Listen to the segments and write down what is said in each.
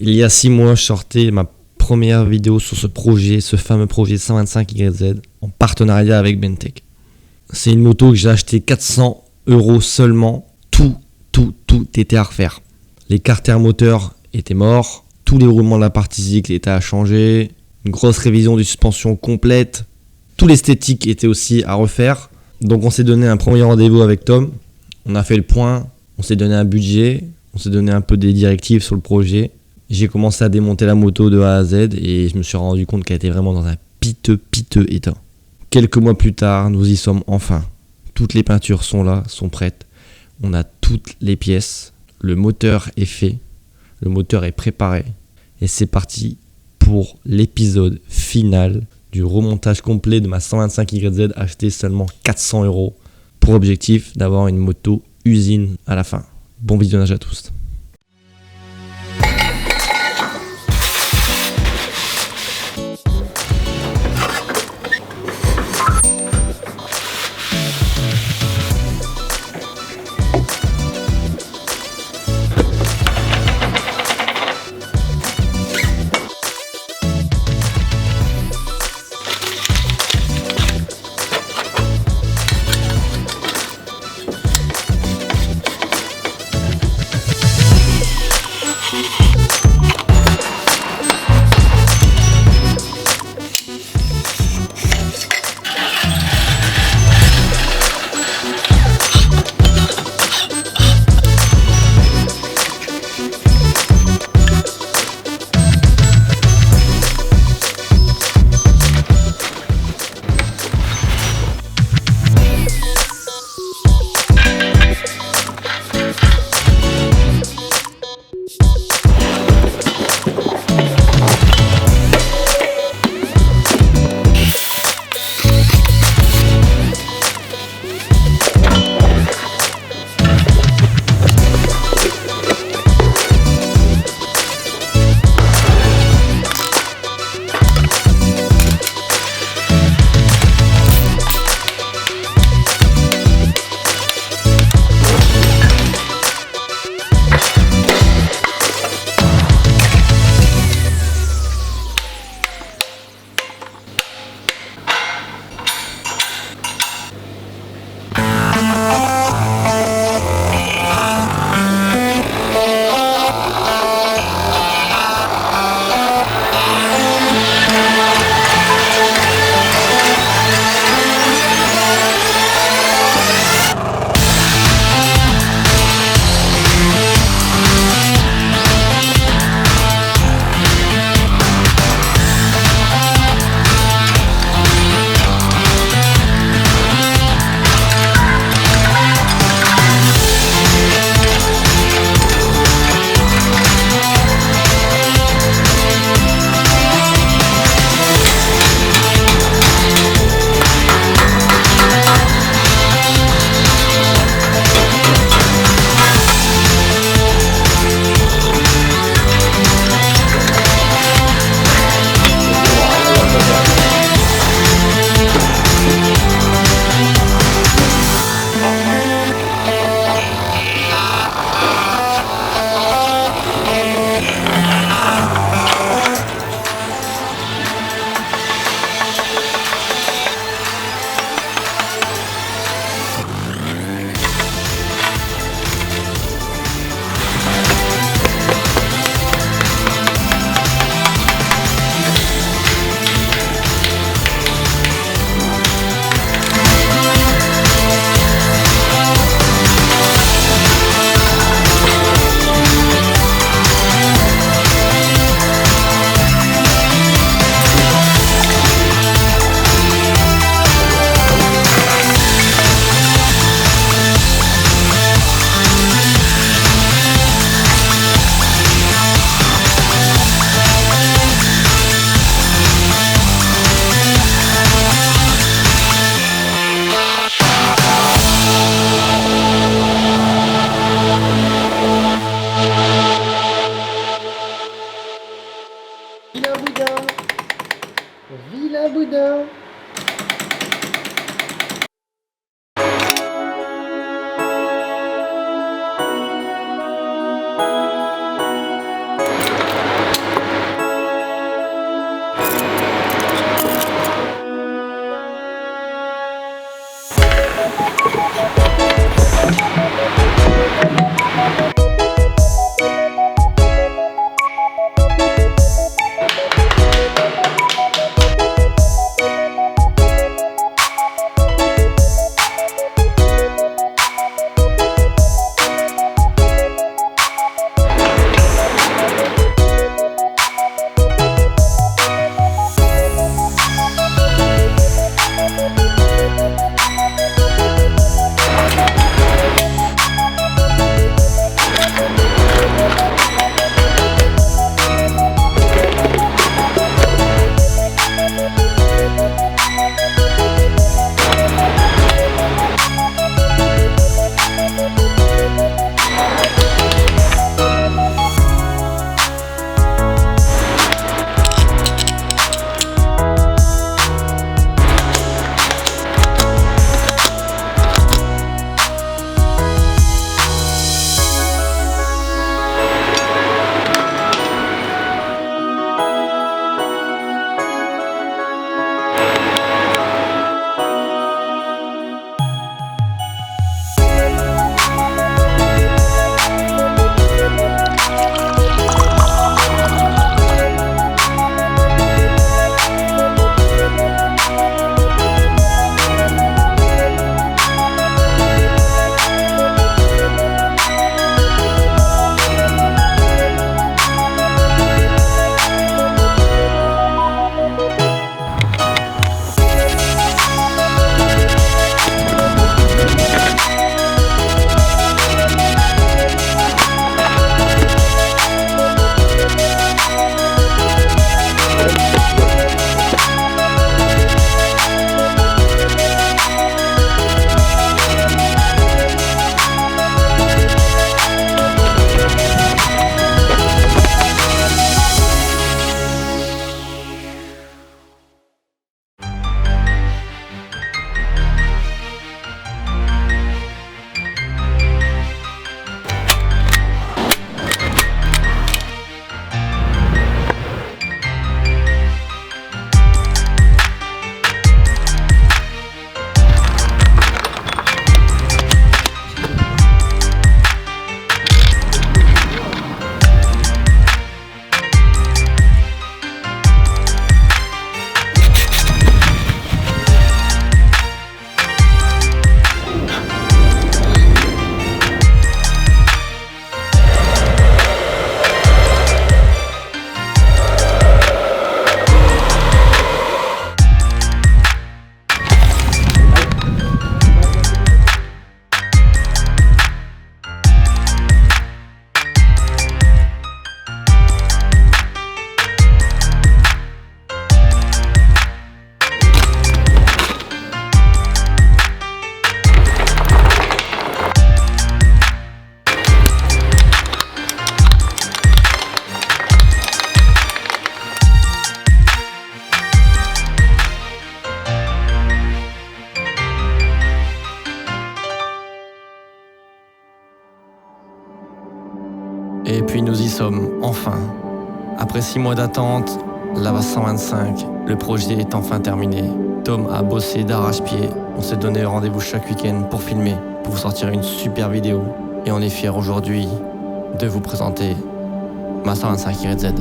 Il y a 6 mois, je sortais ma première vidéo sur ce projet, ce fameux projet 125YZ, en partenariat avec Bentech. C'est une moto que j'ai acheté 400 € seulement. Tout était à refaire. Les carters moteurs étaient morts, tous les roulements de la partie cycle étaient à changer, une grosse révision de suspension complète, tout l'esthétique était aussi à refaire. Donc on s'est donné un premier rendez-vous avec Tom, on a fait le point, on s'est donné un budget, on s'est donné un peu des directives sur le projet. J'ai commencé à démonter la moto de A à Z et je me suis rendu compte qu'elle était vraiment dans un piteux état. Quelques mois plus tard, nous y sommes enfin. Toutes les peintures sont là, sont prêtes. On a toutes les pièces. Le moteur est fait. Le moteur est préparé. Et c'est parti pour l'épisode final du remontage complet de ma 125YZ acheté seulement 400 € pour objectif d'avoir une moto usine à la fin. Bon visionnage à tous. Vilain boudin. Après 6 mois d'attente, la VA 125, le projet est enfin terminé. Tom a bossé d'arrache-pied. On s'est donné rendez-vous chaque week-end pour filmer, pour vous sortir une super vidéo. Et on est fiers aujourd'hui de vous présenter ma 125YZ.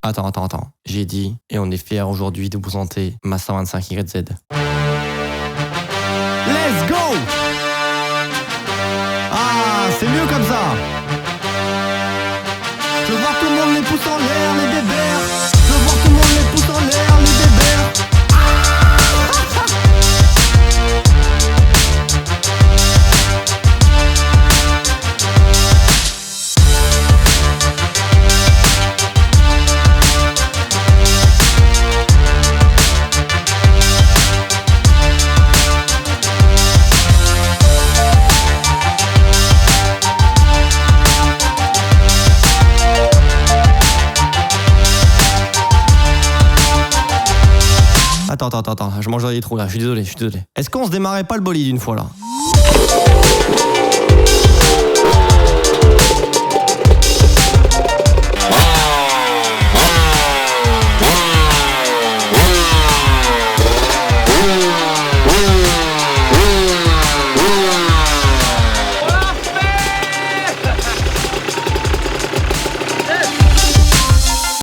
Attends. J'ai dit, et on est fiers aujourd'hui de vous présenter ma 125YZ. Let's go! Ah, c'est mieux comme ça! Je veux voir tout le monde les pouces en l'air, les bébères. Je veux voir tout le monde les pouces en l'air, les bébères. Attends, je mange des trous là, je suis désolé. Est-ce qu'on se démarrait pas le bolide une fois là?